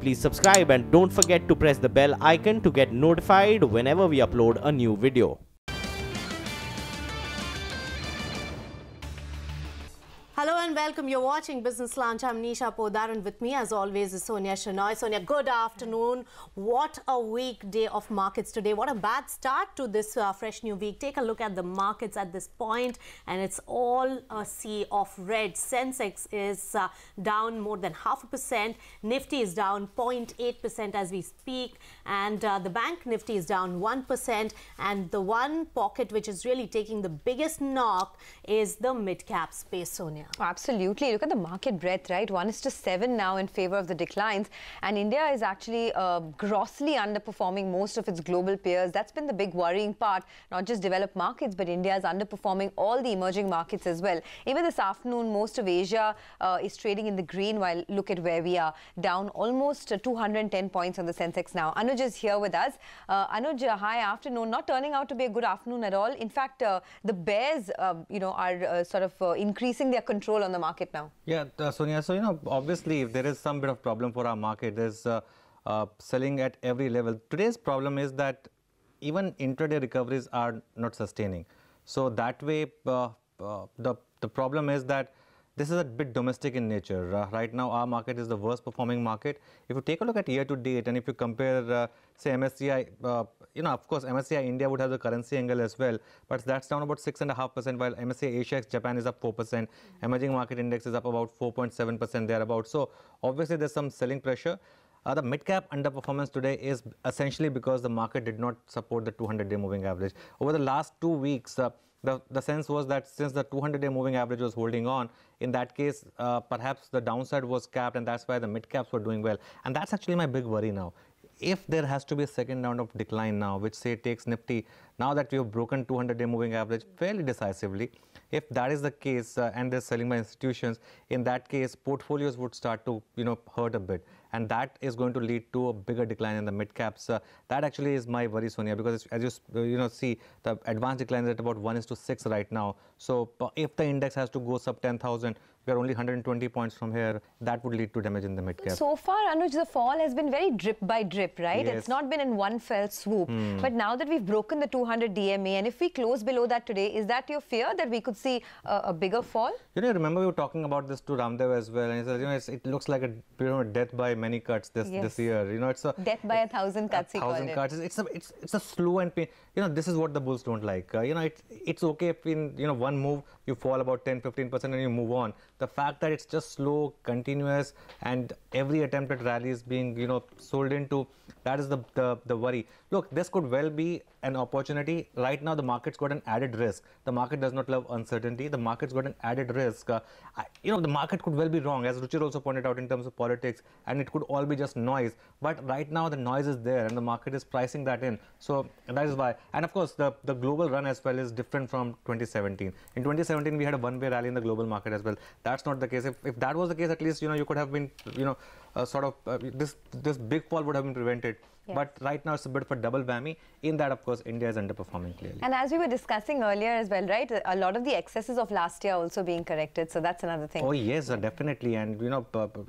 please subscribe and don't forget to press the bell icon to get notified whenever we upload a new video. Hello and welcome. You're watching Business Lunch. I'm Nisha Podar and with me as always is Sonia Shenoy. Sonia, good afternoon. What a weekday of markets today. What a bad start to this fresh new week. Take a look at the markets at this point and it's all a sea of red. Sensex is down more than 0.5%. Nifty is down 0.8% as we speak, and the bank Nifty is down 1%, and the one pocket which is really taking the biggest knock is the mid-cap space, Sonia. Oh, absolutely. Look at the market breadth, right? 1:7 now in favor of the declines. And India is actually grossly underperforming most of its global peers. That's been the big worrying part. Not just developed markets, but India is underperforming all the emerging markets as well. Even this afternoon, most of Asia is trading in the green, while look at where we are. Down almost 210 points on the Sensex now. Anuj is here with us. Anuj, hi afternoon. Not turning out to be a good afternoon at all. In fact, the bears, are sort of increasing their control on the market now. Yeah, Sonia, so obviously if there is some bit of problem for our market, there's selling at every level. Today's problem is that even intraday recoveries are not sustaining. So that way, the problem is that this is a bit domestic in nature. Right now, our market is the worst performing market. If you take a look at year to date, and if you compare, say, MSCI, of course, MSCI India would have the currency angle as well, but that's down about 6.5%, while MSCI Asia Japan is up 4%. Emerging market index is up about 4.7% thereabouts. So obviously, there's some selling pressure. The mid-cap underperformance today is essentially because the market did not support the 200-day moving average. Over the last 2 weeks, the sense was that since the 200-day moving average was holding on, in that case, perhaps the downside was capped, and that's why the mid-caps were doing well. And that's actually my big worry now. If there has to be a second round of decline now, which say takes Nifty, now that we have broken 200-day moving average fairly decisively, if that is the case and they're selling by institutions, in that case, portfolios would start to, hurt a bit. And that is going to lead to a bigger decline in the mid caps. That actually is my worry, Sonia, because as you see, the advanced decline is at about 1:6 right now. So if the index has to go sub 10,000, we are only 120 points from here. That would lead to damage in the mid cap. So far, Anuj, the fall has been very drip by drip, right? Yes. It's not been in one fell swoop. But now that we've broken the 200 DMA, and if we close below that today, is that your fear that we could see a bigger fall? Remember we were talking about this to Ramdev as well, and he said, it looks like a death by many cuts this year. It's a death by 1,000 cuts. 1,000 cuts. It's a slow and pain. This is what the bulls don't like. It's okay if in one move you fall about 10-15% and you move on. The fact that it's just slow, continuous, and every attempt at rally is being sold into, that is the worry. Look, this could well be an opportunity. Right now, the market's got an added risk. The market does not love uncertainty. The market's got an added risk. The market could well be wrong, as Ruchir also pointed out in terms of politics, and it could all be just noise. But right now, the noise is there, and the market is pricing that in. So that is why. And of course, the global run as well is different from 2017. In 2017, we had a one-way rally in the global market as well. That's not the case. If that was the case, at least you could have been this big fall would have been prevented. Yes. But right now it's a bit of a double whammy. In that, of course, India is underperforming clearly. And as we were discussing earlier as well, right, a lot of the excesses of last year also being corrected. So that's another thing. Oh yes, definitely. And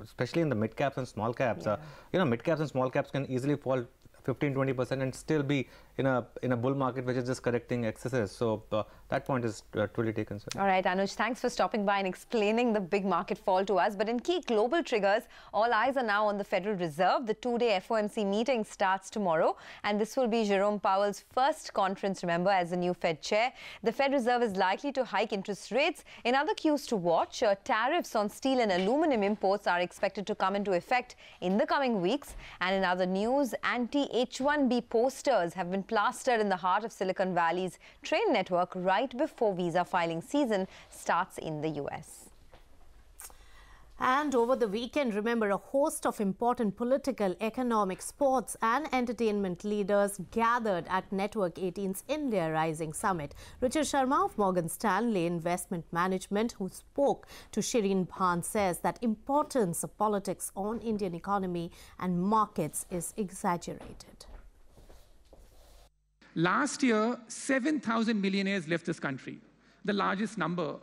especially in the mid caps and small caps, mid caps and small caps can easily fall 15-20% and still be in a bull market which is just correcting excesses. So that point is truly taken, sir. All right, Anuj, thanks for stopping by and explaining the big market fall to us. But in key global triggers, all eyes are now on the Federal Reserve. The two-day FOMC meeting starts tomorrow, and this will be Jerome Powell's first conference, remember, as the new Fed chair. The Fed Reserve is likely to hike interest rates. In other cues to watch, tariffs on steel and aluminum imports are expected to come into effect in the coming weeks. And in other news, anti-H1B posters have been plastered in the heart of Silicon Valley's train network right before visa filing season starts in the US. And over the weekend, remember, a host of important political, economic, sports and entertainment leaders gathered at Network 18's India Rising Summit. Ruchir Sharma of Morgan Stanley Investment Management, who spoke to Shireen Bhan, says that importance of politics on Indian economy and markets is exaggerated. Last year, 7,000 millionaires left this country, the largest number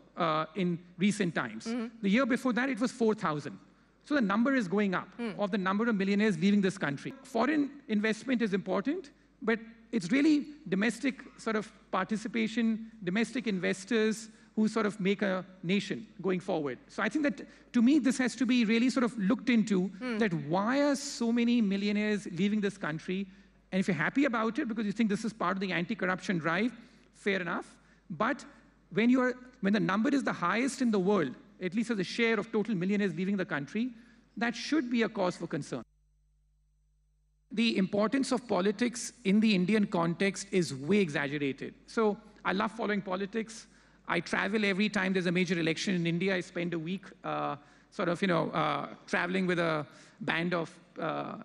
in recent times. The year before that, it was 4,000. So the number is going up of the number of millionaires leaving this country. Foreign investment is important, but it's really domestic sort of participation, domestic investors who sort of make a nation going forward. So I think that, to me, this has to be really sort of looked into, that why are so many millionaires leaving this country? And if you're happy about it because you think this is part of the anti-corruption drive, fair enough. But when the number is the highest in the world, at least as a share of total millionaires leaving the country, that should be a cause for concern. The importance of politics in the Indian context is way exaggerated. So I love following politics. I travel every time there's a major election in India. I spend a week traveling with a band of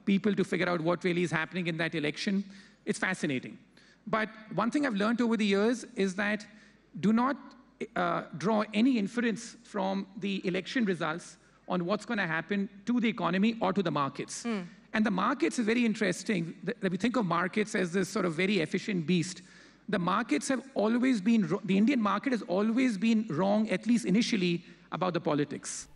people to figure out what really is happening in that election. It's fascinating. But one thing I've learned over the years is that do not draw any inference from the election results on what's going to happen to the economy or to the markets. And the markets is very interesting. That we think of markets as this sort of very efficient beast. The markets have always been, the Indian market has always been wrong, at least initially, about the politics.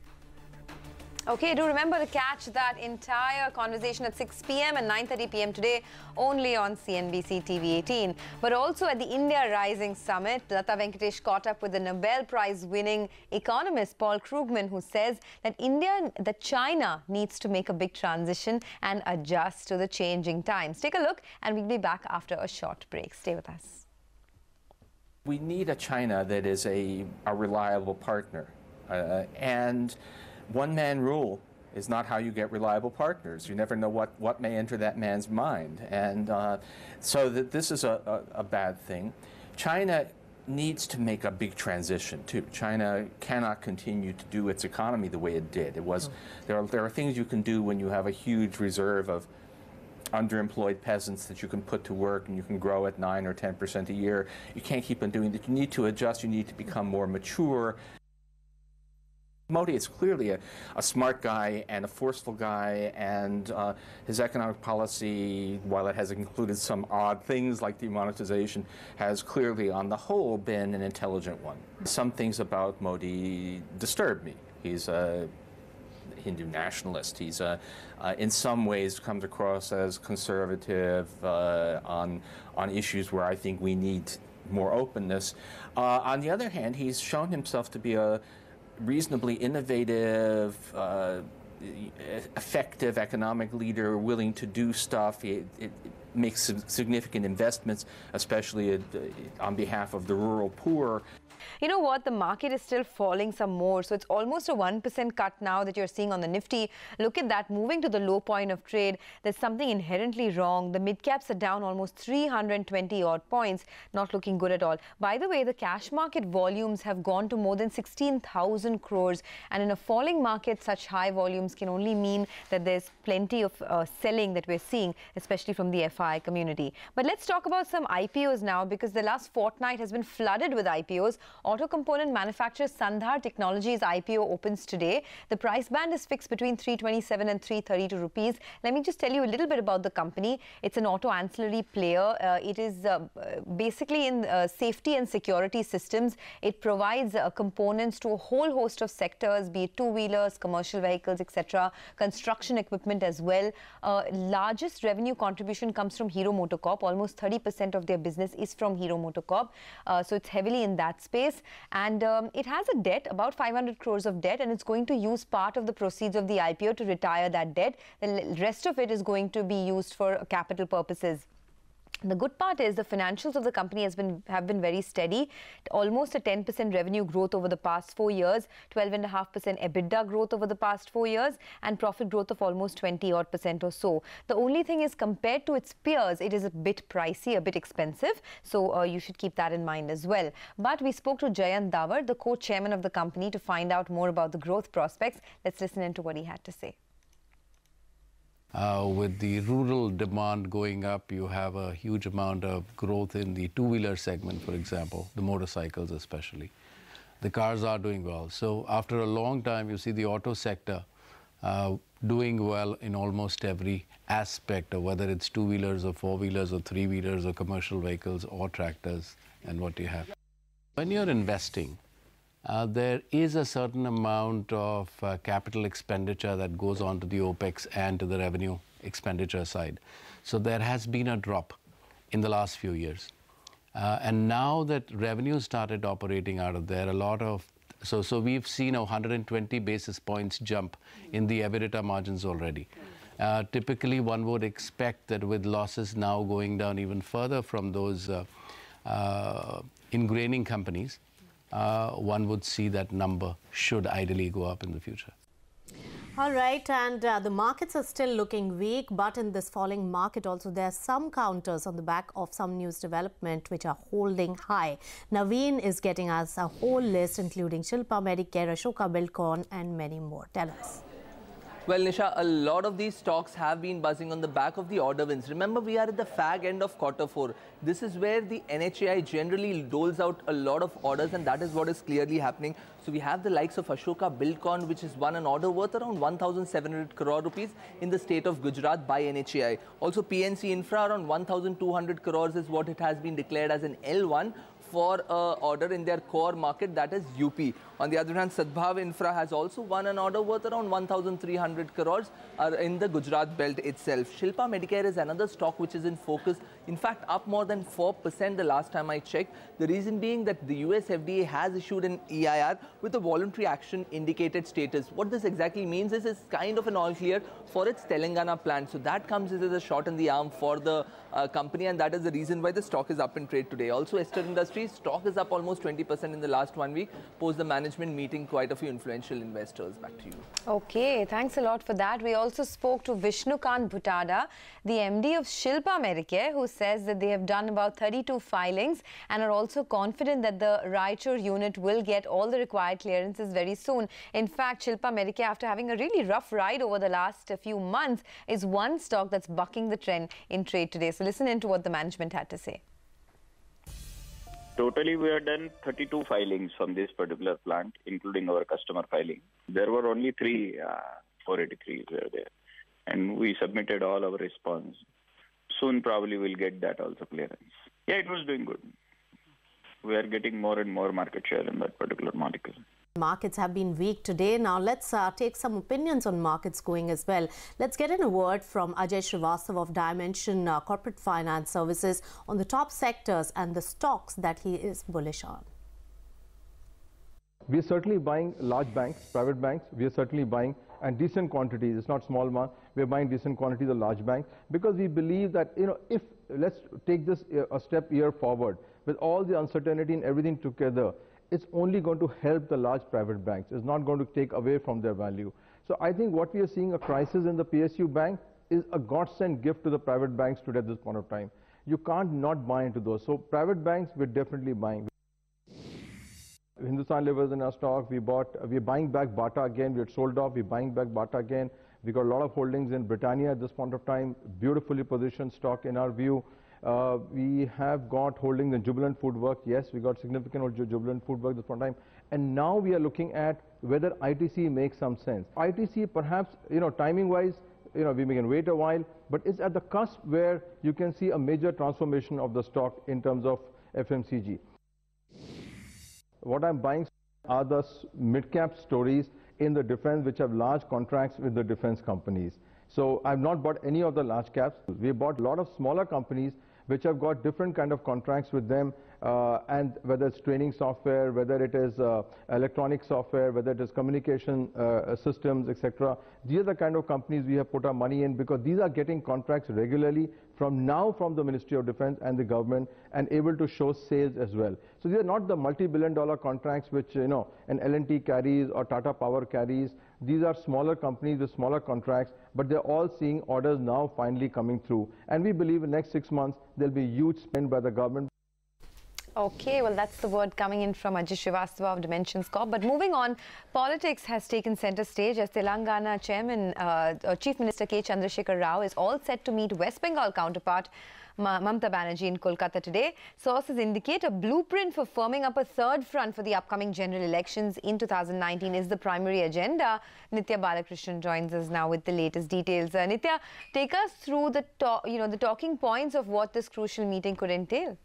Okay, do remember to catch that entire conversation at 6 p.m. and 9:30 p.m. today, only on CNBC TV18. But also at the India Rising Summit, Lata Venkatesh caught up with the Nobel Prize-winning economist Paul Krugman, who says that China needs to make a big transition and adjust to the changing times. Take a look, and we'll be back after a short break. Stay with us. We need a China that is a reliable partner, and one-man rule is not how you get reliable partners. You never know what may enter that man's mind. And so this is a bad thing. China needs to make a big transition, too. China cannot continue to do its economy the way it did. There are things you can do when you have a huge reserve of underemployed peasants that you can put to work and you can grow at 9 or 10% a year. You can't keep on doing that. You need to adjust. You need to become more mature. Modi is clearly a smart guy and a forceful guy, and his economic policy, while it has included some odd things like demonetization, has clearly, on the whole, been an intelligent one. Some things about Modi disturb me. He's a Hindu nationalist. He's in some ways comes across as conservative on issues where I think we need more openness. On the other hand, he's shown himself to be a reasonably innovative, effective economic leader, willing to do stuff. It makes significant investments, especially on behalf of the rural poor. You know what? The market is still falling some more. So it's almost a 1% cut now that you're seeing on the Nifty. Look at that, moving to the low point of trade. There's something inherently wrong. The mid-caps are down almost 320 odd points. Not looking good at all. By the way, the cash market volumes have gone to more than 16,000 crores. And in a falling market, such high volumes can only mean that there's plenty of selling that we're seeing, especially from the FI community. But let's talk about some IPOs now, because the last fortnight has been flooded with IPOs. Auto component manufacturer Sandhar Technologies IPO opens today. The price band is fixed between 327 and 332 rupees. Let me just tell you a little bit about the company. It's an auto ancillary player. It is basically in safety and security systems. It provides components to a whole host of sectors, be it two-wheelers, commercial vehicles, etc., construction equipment as well. Largest revenue contribution comes from Hero MotoCorp. Almost 30% of their business is from Hero MotoCorp. So it's heavily in that space. And it has a debt, about 500 crores of debt, and it's going to use part of the proceeds of the IPO to retire that debt. The rest of it is going to be used for capital purposes. The good part is the financials of the company have been very steady. Almost a 10% revenue growth over the past 4 years, 12.5% EBITDA growth over the past 4 years, and profit growth of almost 20% or so. The only thing is, compared to its peers, it is a bit pricey, a bit expensive. So you should keep that in mind as well. But we spoke to Jayant Davar, the co-chairman of the company, to find out more about the growth prospects. Let's listen into what he had to say. With the rural demand going up, you have a huge amount of growth in the two-wheeler segment, for example, the motorcycles especially. The cars are doing well. So after a long time, you see the auto sector doing well in almost every aspect of whether it's two-wheelers or four-wheelers or three-wheelers or commercial vehicles or tractors and what you have. When you're investing, there is a certain amount of capital expenditure that goes on to the OPEX and to the revenue expenditure side. So there has been a drop in the last few years. And now that revenue started operating out of there, a lot of, so we've seen a 120 basis points jump in the EBITDA margins already. Typically, one would expect that with losses now going down even further from those ingraining companies, one would see that number should ideally go up in the future. All right, and the markets are still looking weak, but in this falling market also there are some counters on the back of some news development which are holding high. Naveen is getting us a whole list including Shilpa Medicare, Ashoka Buildcon and many more. Tell us. Well, Nisha, a lot of these stocks have been buzzing on the back of the order wins. Remember, we are at the fag end of Q4. This is where the NHAI generally doles out a lot of orders, and that is what is clearly happening. So we have the likes of Ashoka Buildcon, which has won an order worth around 1,700 crore rupees in the state of Gujarat by NHAI. Also, PNC Infra around 1,200 crores is what it has been declared as an L1 for order in their core market, that is UP. On the other hand, Sadbhav Infra has also won an order worth around 1,300 crores in the Gujarat belt itself. Shilpa Medicare is another stock which is in focus. In fact, up more than 4% the last time I checked. The reason being that the US FDA has issued an EIR with a voluntary action indicated status. What this exactly means is it's kind of an all clear for its Telangana plant. So that comes as a shot in the arm for the company, and that is the reason why the stock is up in trade today. Also, Ester Industries stock is up almost 20% in the last 1 week, post the management meeting quite a few influential investors. Back to you. Okay, thanks a lot for that. We also spoke to Vishnukant Bhutada, the MD of Shilpa Medicare, who says that they have done about 32 filings and are also confident that the Raichur unit will get all the required clearances very soon. In fact, Shilpa Medicare, after having a really rough ride over the last few months, is one stock that's bucking the trend in trade today. So listen into what the management had to say. Totally, we have done 32 filings from this particular plant, including our customer filing. There were only 3 483s were there, and we submitted all our response. Soon, probably, we'll get that also clearance. Yeah, it was doing good. We are getting more and more market share in that particular molecule. Markets have been weak today. Now let's take some opinions on markets going as well. Let's get in a word from Ajay Srivastava of Dimension Corporate Finance Services on the top sectors and the stocks that he is bullish on. We are certainly buying large banks, private banks. We are certainly buying and decent quantities. It's not small amount. We are buying decent quantities of large banks because we believe that, if let's take this a step year forward with all the uncertainty and everything together, it's only going to help the large private banks. It's not going to take away from their value. So I think what we are seeing, a crisis in the PSU bank, is a godsend gift to the private banks today at this point of time. You can't not buy into those. So private banks, we're definitely buying. Hindustan Lever is in our stock. We're buying back Bata again. We had sold off. We're buying back Bata again. We got a lot of holdings in Britannia at this point of time. Beautifully positioned stock in our view. We have got holdings in Jubilant Foodwork. Yes, we got significant Jubilant Foodwork at this point in time. And now we are looking at whether ITC makes some sense. ITC perhaps, timing-wise, we can wait a while, but it's at the cusp where you can see a major transformation of the stock in terms of FMCG. What I'm buying are the mid-cap stories in the defense which have large contracts with the defense companies. So I've not bought any of the large caps. We bought a lot of smaller companies which have got different kind of contracts with them, and whether it's training software, whether it is electronic software, whether it is communication systems, etc. These are the kind of companies we have put our money in because these are getting contracts regularly from the Ministry of Defense and the government and able to show sales as well. So these are not the multi-billion-dollar contracts which an L&T carries or Tata Power carries. These are smaller companies with smaller contracts, but they're all seeing orders now finally coming through. And we believe in the next 6 months, there'll be huge spend by the government. Okay, well, that's the word coming in from Ajay Srivastava of Dimensions Corp. But moving on, politics has taken center stage as Telangana Chairman, Chief Minister K. Chandrasekhar Rao is all set to meet West Bengal counterpart Mamata Banerjee in Kolkata today. Sources indicate a blueprint for firming up a third front for the upcoming general elections in 2019 is the primary agenda. Nitya Balakrishnan joins us now with the latest details. Nitya, take us through the talking points of what this crucial meeting could entail.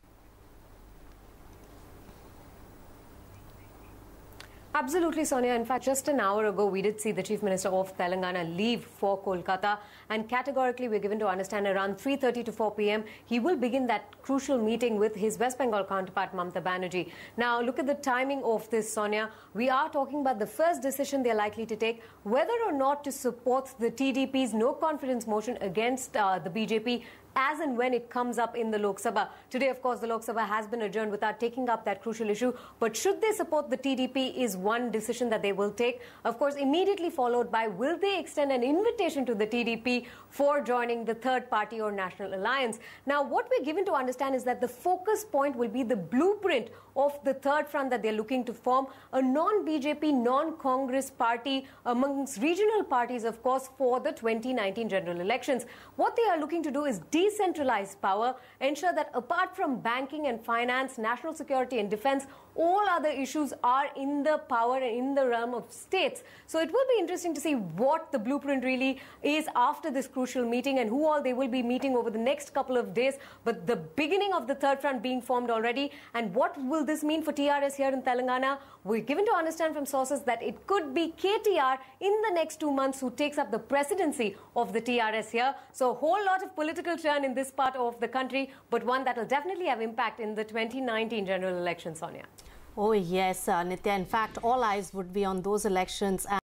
Absolutely, Sonia. In fact, just an hour ago, we did see the Chief Minister of Telangana leave for Kolkata, and categorically we're given to understand around 3:30 to 4 p.m. he will begin that crucial meeting with his West Bengal counterpart, Mamata Banerjee. Now, look at the timing of this, Sonia. We are talking about the first decision they're likely to take, whether or not to support the TDP's no confidence motion against the BJP as and when it comes up in the Lok Sabha. Today, of course, the Lok Sabha has been adjourned without taking up that crucial issue. But should they support the TDP is one decision that they will take. Of course, immediately followed by, will they extend an invitation to the TDP for joining the third party or national alliance? Now, what we're given to understand is that the focus point will be the blueprint of the third front that they're looking to form, a non-BJP, non-Congress party amongst regional parties, of course, for the 2019 general elections. What they are looking to do is decentralize power, ensure that apart from banking and finance, national security and defense, all other issues are in the power and in the realm of states. So it will be interesting to see what the blueprint really is after this crucial meeting and who all they will be meeting over the next couple of days. But the beginning of the third front being formed already. And what will this mean for TRS here in Telangana? We're given to understand from sources that it could be KTR in the next 2 months who takes up the presidency of the TRS here. So a whole lot of political turn in this part of the country, but one that will definitely have impact in the 2019 general election, Sonia. Oh yes, Nitya. In fact, all eyes would be on those elections. And